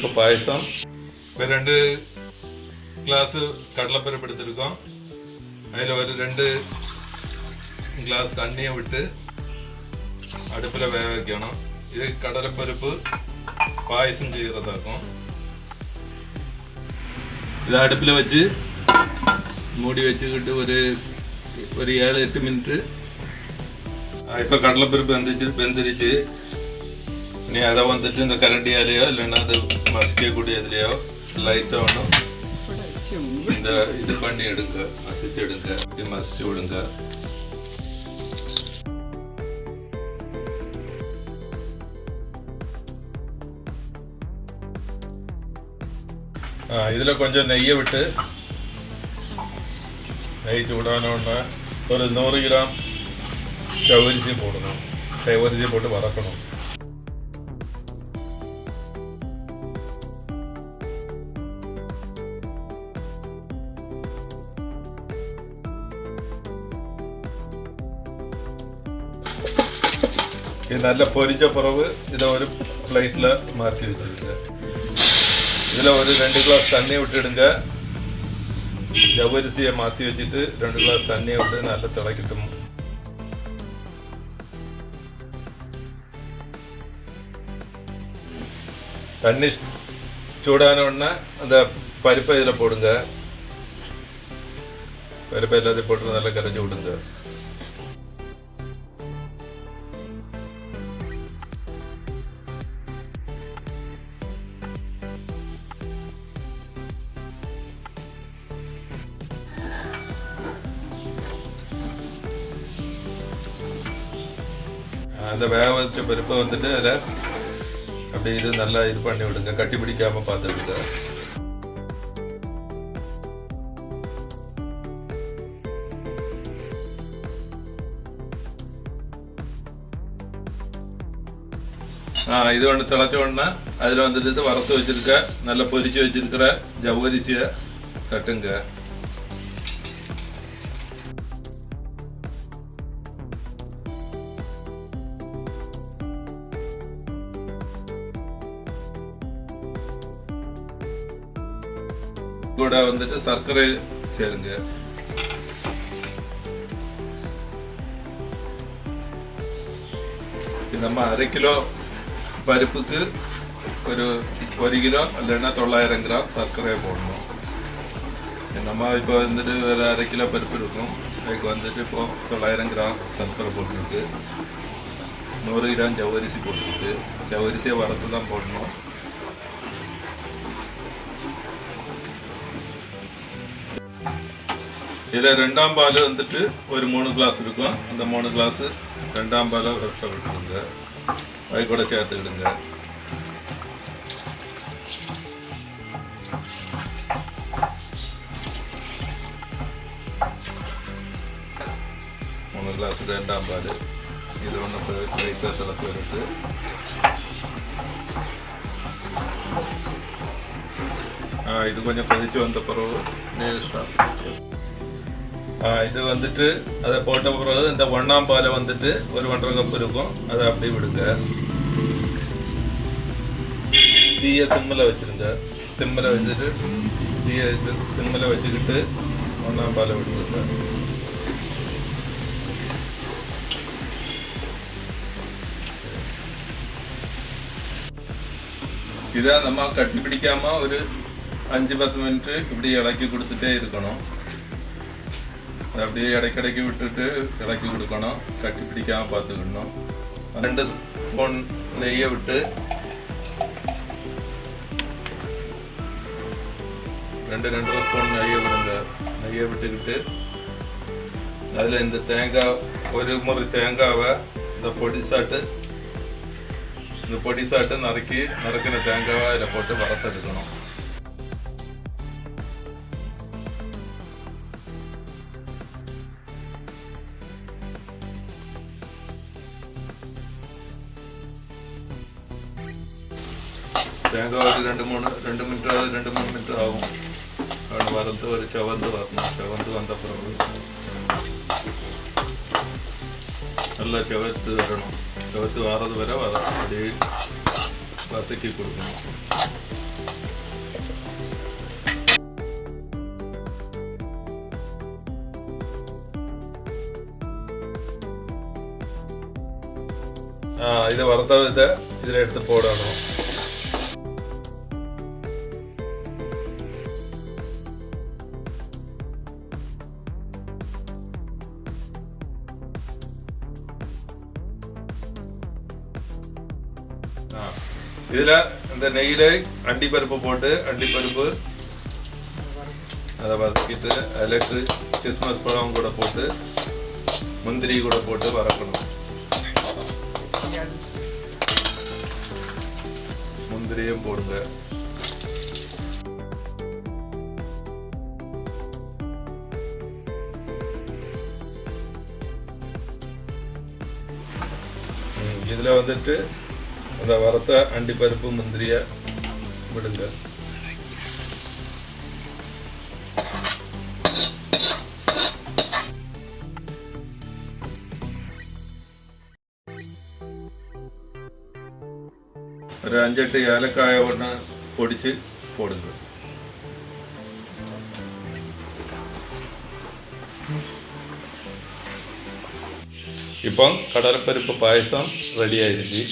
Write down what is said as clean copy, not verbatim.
கடலைப்பருப்பு பாயசம். இப்போ 2 கிளாஸ் கடலைப்பருப்பு எடுத்துருக்கோம். அதில் ஒரு 2 கிளாஸ் தண்ணியை விட்டு அடுப்பில் வேக வைக்கணும். இது கடலைப்பருப்பு பாயசம் செய்கிறதாக்கும். இதை அடுப்பில் வச்சு மூடி வச்சுக்கிட்டு ஒரு 7-8 மினிட்டு. இப்போ கடலைப்பருப்பு வெந்துருச்சு. இனி அதை வந்துட்டு இந்த கரண்டியாலேயோ இல்லைன்னா அது மசிக்கக்கூடிய இதுலையோ லைட்டாக ஒன்றும் இந்த இது பண்ணி எடுங்க, மசிச்சு எடுங்க, மசிச்சு விடுங்க. இதில் கொஞ்சம் நெய்யை விட்டு நெய் சூடானோன்னா ஒரு 100 கிராம் செவ்வரிசி போடணும். செவ்வரிசி போட்டு வதக்கணும். இது நல்ல பொரிச்ச பிறகு இதை ஒரு பிளேட்டில் மாற்றி வச்சுருங்க. இதில் ஒரு 2 கிளாஸ் தண்ணி விட்டுடுங்க. ஜவ்வரிசியை மாற்றி வச்சுட்டு 2 கிளாஸ் தண்ணியை விட்டு நல்லா திளைக்கட்டும். தண்ணி சூடான உடனே அந்த பருப்பை இதில் போடுங்க. பருப்பை எல்லாத்தையும் போட்டு நல்லா கரைச்சி விடுங்க. அந்த வேக வச்ச பருப்பை வந்துட்டு அதில் அப்படி இது நல்லா இது பண்ணி விடுங்க. கட்டி பிடிக்காம பார்த்துடுங்க. இது ஒன்று திளைச்ச உடனே அதில் வந்துட்டு வறுத்து வச்சிருக்க நல்லா பொரிச்சு வச்சிருக்கிற ஜவ்வரிசியை தட்டுங்க. கூட வந்துட்டு சர்க்கரை சேருங்க. நம்ம 1/2 கிலோ பருப்புக்கு ஒரு 1 கிலோ இல்லைன்னா 900 கிராம் சர்க்கரை போடணும். நம்ம இப்போ வந்துட்டு வேறு 1/2 கிலோ பருப்பு இருக்கும். அதுக்கு வந்துட்டு இப்போ 900 கிராம் சர்க்கரை போட்டுருக்கு. 100 கிராம் ஜவ்வரிசி போட்டுருக்கு. ஜவ்வரிசியை வறுத்து தான் போடணும். இதில் 2ஆம் பால் வந்துட்டு ஒரு 3 கிளாஸ் இருக்கும். அந்த 3 கிளாஸ் 2ஆம் பாலை ஃப்ரெஷ்ஷாக விட்டுடுங்க. அது கூட சேர்த்துக்கிடுங்க. மூணு கிளாஸ் 2ஆம் பால். இது ஒன்று லைட்டாக சிலப்பு இருக்கு. இது கொஞ்சம் கொதிச்சு வந்த பிறகு இது வந்துட்டு அதை போட்ட பிறகு இந்த 1ஆம் பாலை வந்துட்டு ஒரு 1.5 கப் இருக்கும். அதை அப்படியே விடுங்க. தீயை சிம்மில் வச்சுருங்க. சிம்மில் வச்சுட்டு தீயை சிம்மில் வச்சுக்கிட்டு 1ஆம் பாலை விட்டுருங்க. இதை நம்ம கட்டி பிடிக்காம ஒரு 5-10 மினிட்டு இப்படி இலக்கி கொடுத்துட்டே இருக்கணும். அப்படியே இடைக்கிடைக்கு விட்டுட்டு இலக்கி கொடுக்கணும். கட்டி பிடிக்காமல் பார்த்துக்கணும். 2 ஸ்பூன் நெய்யை விட்டு 2 ஸ்பூன் நெய்யை விடுங்க. நெய்யை விட்டுக்கிட்டு அதில் இந்த தேங்காய் ஒரு முறை தேங்காவை இந்த பொடிசாட்டு நறுக்கின தேங்காவை அதில் போட்டு வறுத்தெடுக்கணும். தேங்காய் ஒரு 2-3 மினிட் ஆகும். അവിടെ വറുത്ത് ഒരു ചുവന്ത് വരണം. ചുവന്ത് വന്ന പിറகு നല്ല ചുവത്ത് വരണം. ചുവത്ത് മാറുന്നത് വരെ അടി വസക്കി കൊടുക്കണം. இதை வறுத்த இதில் எடுத்து போடணும். இதில் இந்த நெய்யில் அண்டிப்பருப்பு போட்டு அண்டிப்பருப்பு அதை வதக்கிட்டு அதில் கிறிஸ்மஸ் பழம் கூட போட்டு முந்திரி கூட போட்டு வதக்கணும். முந்திரியும் போடுங்க. இதில் வந்துட்டு அந்த வறுத்த அண்டிப்பருப்பு முந்திரியை விடுங்க. ஒரு 5-8 ஏலக்காயை ஒன்று பொடிச்சு போடுங்க. இப்போ கடலைப்பருப்பு பாயசம் ரெடி ஆயிடுச்சு.